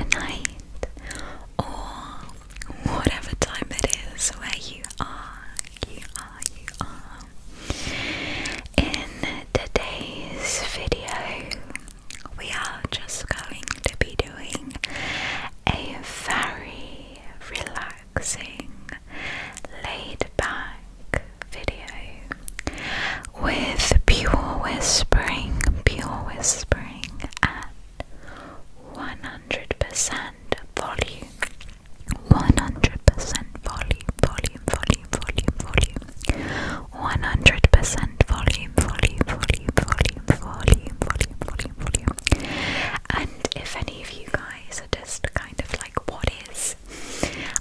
the night, or whatever time it is where you are. In today's video, we are just going to be doing a very relaxing, laid-back video with pure whispering at 100% volume. 100% volume. 100% volume. And if any of you guys are just kind of like, what is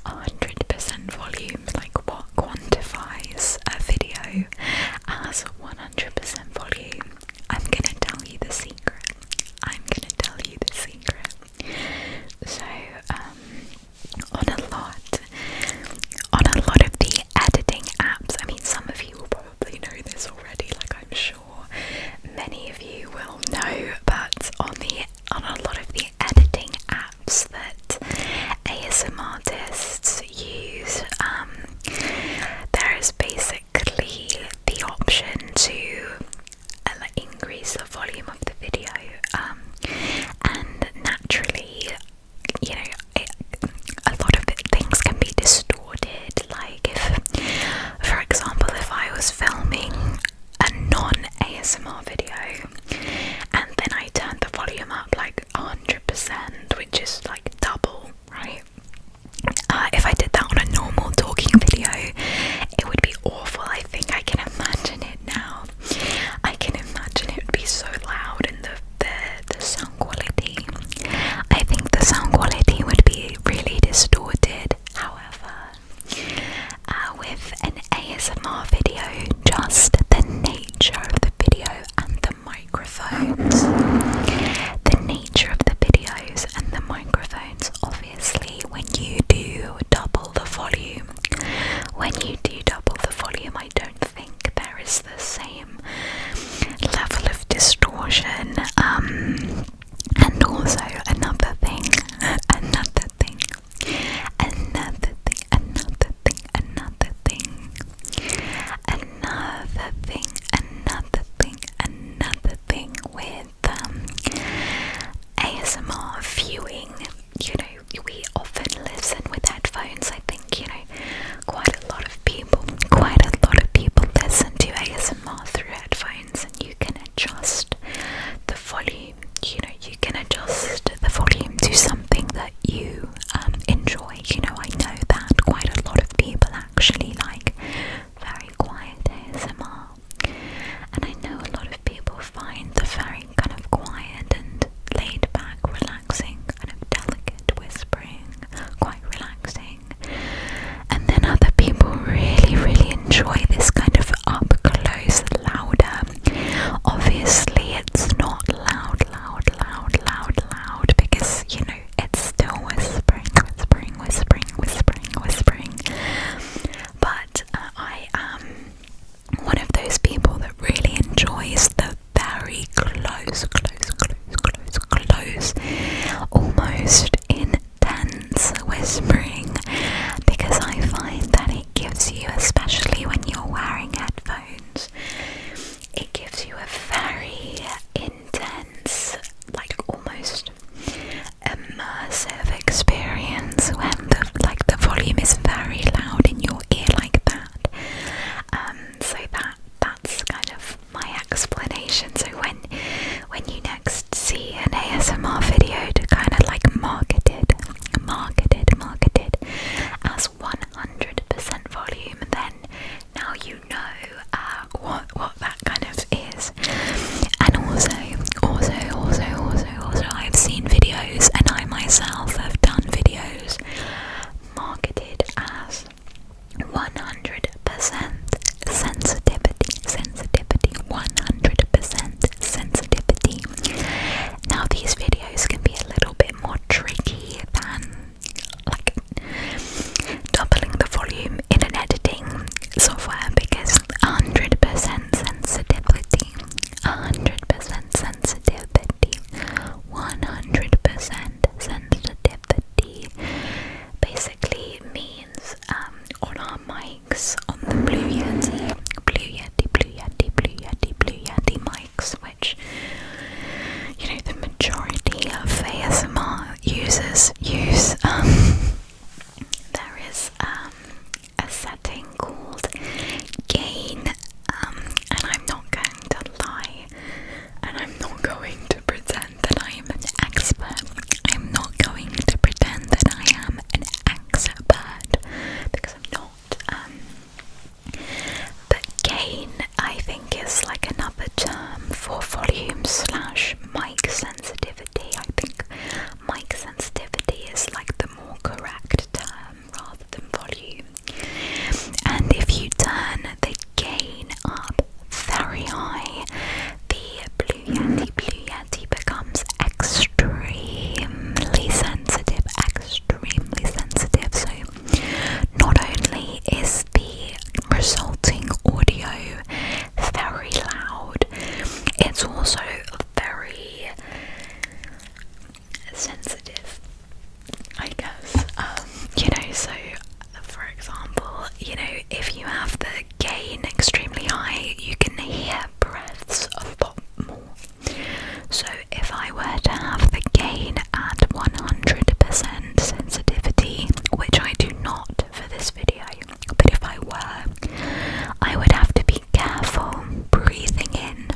100% volume? Like, what quantifies a video as 100% volume? I'm gonna tell you the secret. So users use. There is a setting called gain, and I'm not going to lie, and I'm not going to pretend that I am an expert. I'm not going to pretend that I am an expert, because I'm not. But gain, I think, is like another term for volume slash mic sensitivity. I think mic sensitivity is like the more correct term rather than volume. And if you turn the gain up very high, the Blue Yeti becomes extremely sensitive, So not only is the resulting audio very loud, it's also very sensitive, I guess. So for example, if you have the gain extremely high, you can hear breaths a lot more. So if I were to have the gain at 100% sensitivity, which I do not for this video, but if I were, I would have to be careful breathing in.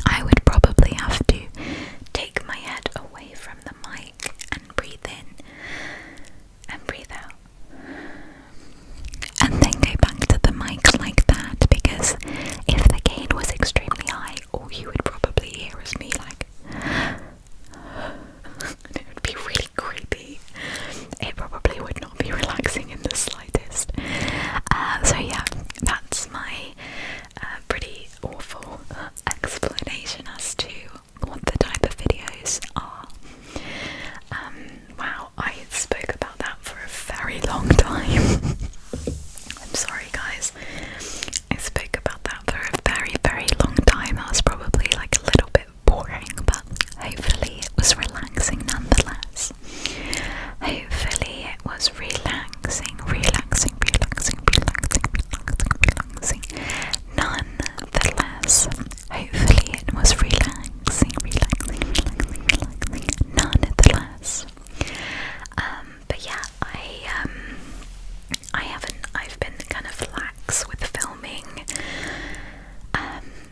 I would probably have to take my head away from the mic and breathe in and breathe out, and then go back to the mic like that, because if the gain was extremely high, all you would probably hear is me like and it would be really creepy. It probably would not be relaxing in the slightest. So yeah, that's my pretty awful explanation as to what the type of videos are. Wow, I spoke about that for a very long time. I'm sorry guys, I spoke about that for a very, very long time. That was probably like a little bit boring, but hopefully it was relaxing nonetheless. Hopefully it was relaxing nonetheless. Hopefully it was relaxing nonetheless. But yeah, I've been kind of lax with filming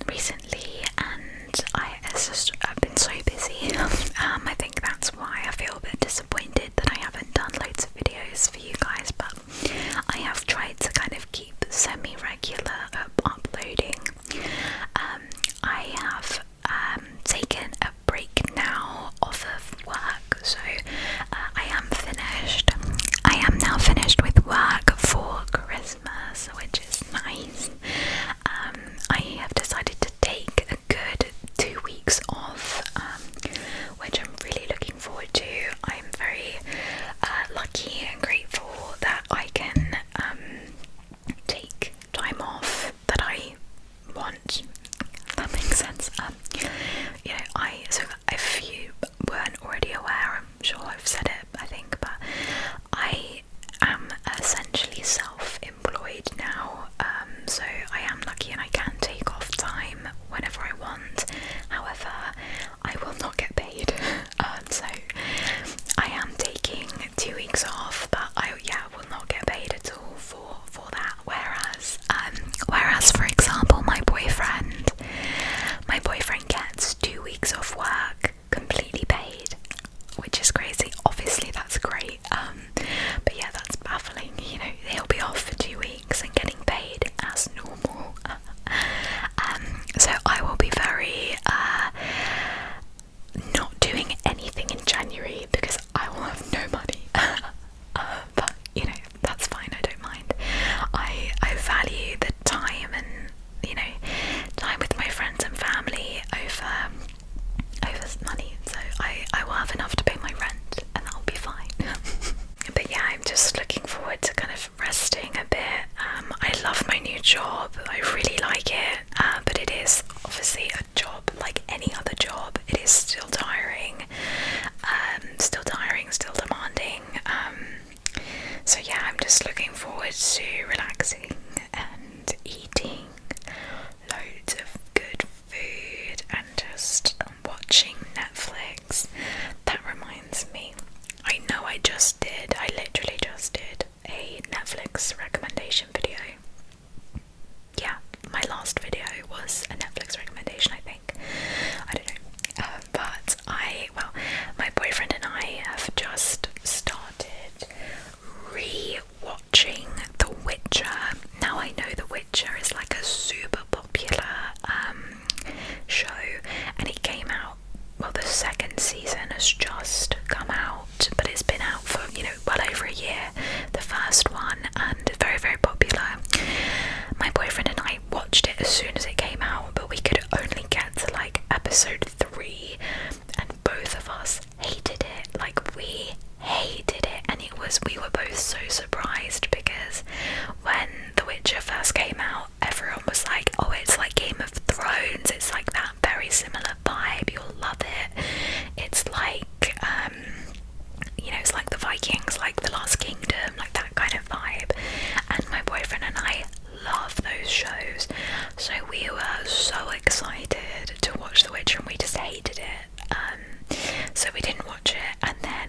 recently, and I've been so busy. I think that's why I feel a bit disappointed that I haven't done loads of videos for you guys, but I have tried to kind of keep semi-regular uploading. I have taken a break now off of work, so I am finished. I am now finished with work for Christmas, which is nice. I have decided to take a good 2 weeks off, which I'm really looking forward to. I'm very lucky and grateful that I can take time off that I want. That makes sense. So if you weren't already aware, I'm sure I've said it, I think, but I am essentially self-employed now, so I am lucky and I can take off time whenever I want. However, I will not get paid, so I am taking 2 weeks off, but I will not get paid at all for that. Whereas for example, my boyfriend gets 2 weeks off work completely paid, which is crazy. Obviously that's great, but yeah, that's baffling. He'll be off for 2 weeks and getting paid as normal. So I will be very not doing anything in January because I will have no money. But that's fine, I don't mind. I value the time and time with my friends and family over money, so I will have enough to pay my rent and that'll be fine. But yeah, I'm just looking forward to kind of resting a bit. I love my new job, I really like it, but it is obviously a job like any other job. It is still tiring, still demanding. So yeah, I'm just looking forward to relaxing and eating loads of good food and just watching Netflix. That reminds me, I I literally just did a Netflix recommendation video. Yeah, my last video was a Netflix recommendation, I think. I don't know. But my boyfriend and I have just started re-watching The Witcher. Now I know The Witcher is like a super popular show, and it came out, well, the second season has just come out, but it's been out for, well over a year, the first one, and very, very popular. My boyfriend and I watched it as soon as it came out, but we could only get to like episode 3, and both of us hated it. Like, we hated it, and we were both so surprised, because when The Witcher first came out, everyone was like, oh, it's like Game of Thrones, it's like that very similar vibe, you'll love it. It's like it's like the Vikings, like the Last Kingdom, like that kind of vibe. And my boyfriend and I love those shows, so we were so excited to watch The Witcher, and we just hated it. So we didn't watch it, and then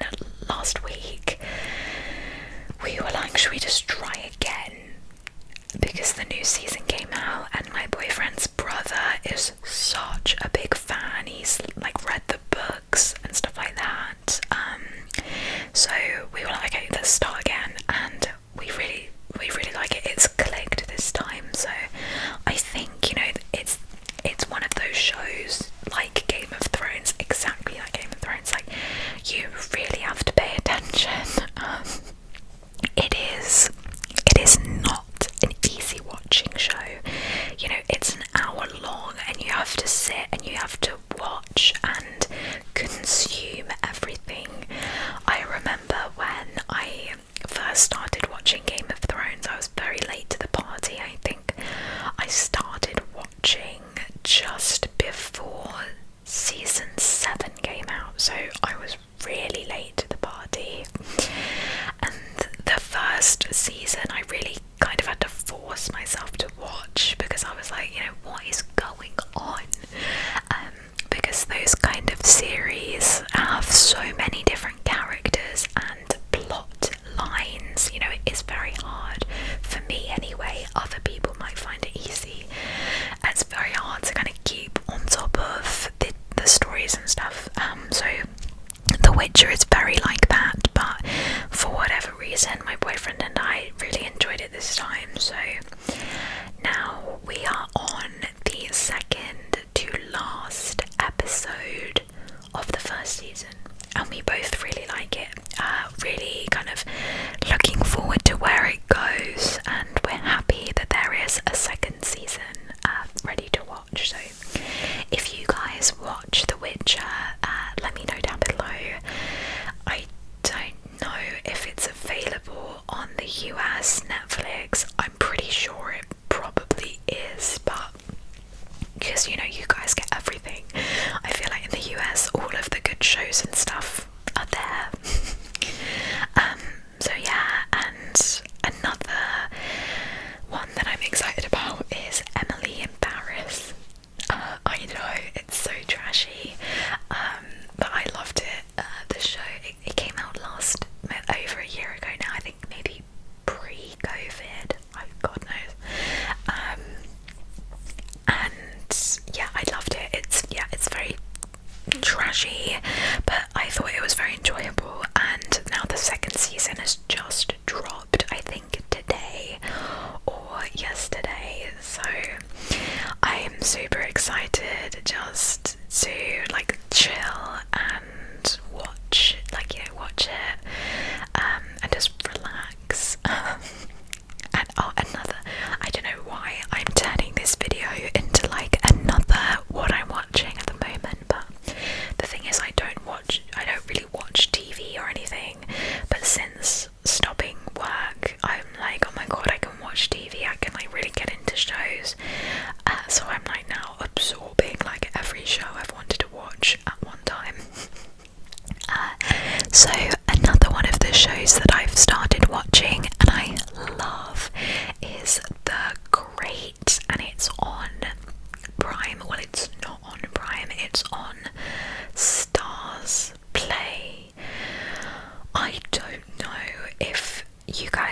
last week we were like, should we just try again? Because the new season came out, and my boyfriend's brother is such a big fan. He's like read the books and stuff like that. So we were like, okay, let's start again, and we really like it. It's clicked this time. So I think it's one of those shows like Game of Thrones, exactly like Game of Thrones. Like, you really have to pay attention. It is not an easy watching show. It's an hour long, and you have to sit and you have to watch and consume everything. I remember when I first started watching Game of Thrones, I was very late to the party. I think I started watching just before season 7 came out, so I was really late to the party. And the first season I really kind of had to force myself to watch, because I was like, what is going on? Because those kind of series have so many different characters and plot lines, it is very hard, for me anyway. Other people might find it easy. It's very hard to kind of keep on top of the stories and stuff. So The Witcher is very like that, but for whatever reason, my boyfriend and I really enjoyed it this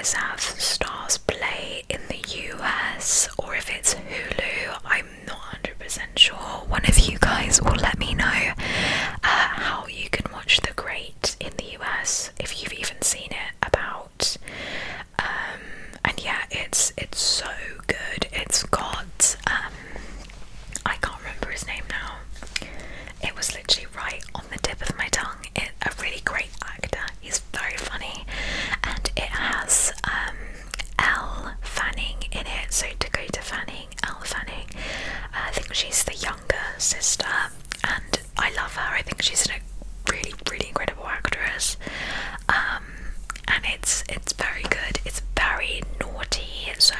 guys have Stars Play in the US or if it's Hulu. I'm not 100% sure. One of you guys will let me know how you can watch The Great in the US, if you've even seen it about. And yeah, it's so good. It's got I can't remember his name now. It was literally right on the tip of my tongue. A really great actor. He's very funny, and it has Elle Fanning in it. So Dakota Fanning, Elle Fanning. I think she's the younger sister, and I love her. I think she's a really, really incredible actress. And it's very good. It's very naughty. So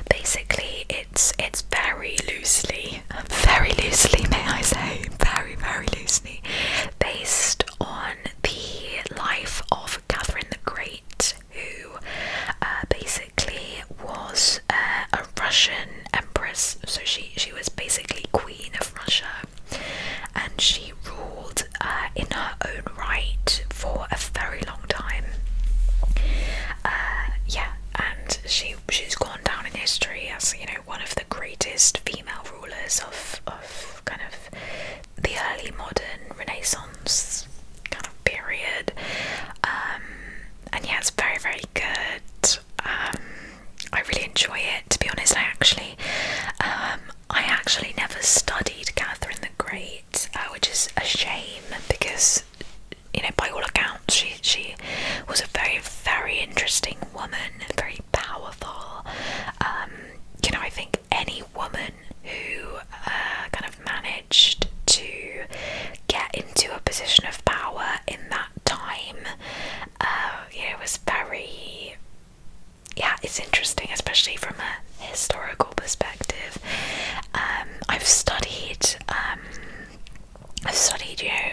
basically, it's very loosely, may I say, very, very loosely based on the life of Catherine the Great, who basically was a Russian empress. So she was basically Queen of Russia, and she ruled in her own right for a very long time. And she's gone down in history as, you know, one of the greatest female rulers of kind of the early modern Renaissance kind of period. And yeah, it's very, very good. I really enjoy it, to be honest. I actually never studied Catherine the Great, which is a shame because, you know, by all accounts, she was a very, very interesting woman, very powerful. You know, I think any woman who kind of managed to get into a position of power in that time, you know, was very, yeah, it's interesting, especially from a historical perspective. I've studied, you know,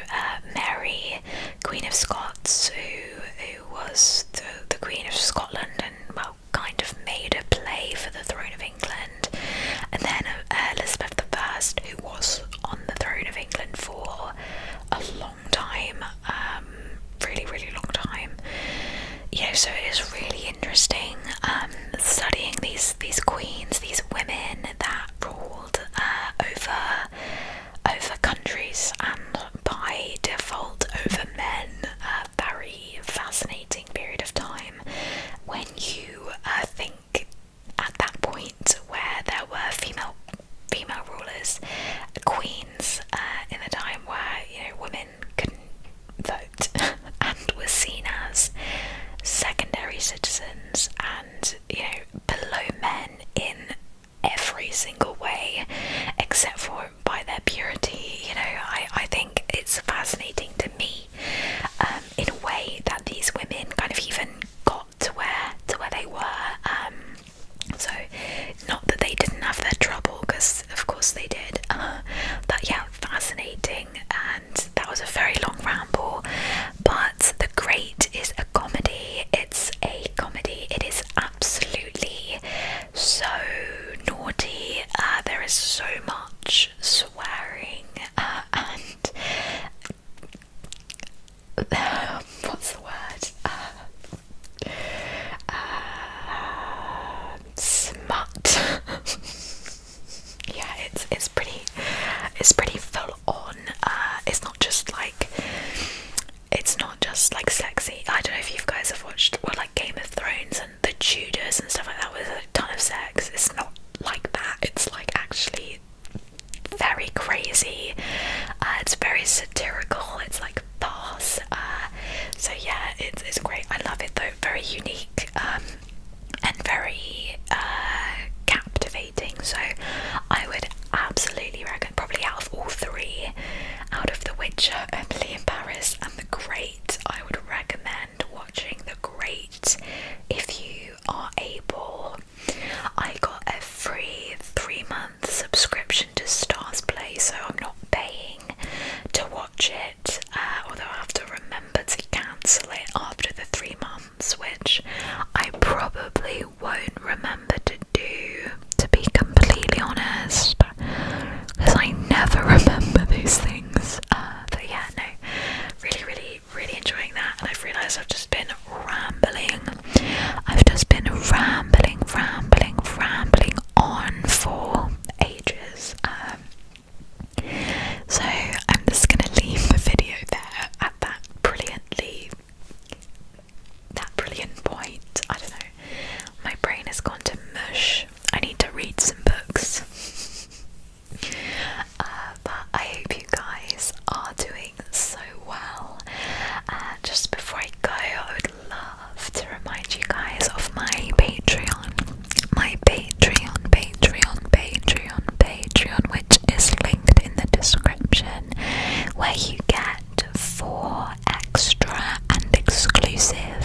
Mary, Queen of Scots, who was the Queen of Scotland, and well, kind of made a play for the throne of England, and then Elizabeth I, who was on the throne of England for a long time, really, really long time. You know, so it is really interesting studying these queens, these women that ruled over countries and by default over men. Very fascinating period of time when you think at that point where there were female rulers, queens, in a time where, you know, women couldn't vote and were seen as secondary citizens, and, you know, abusive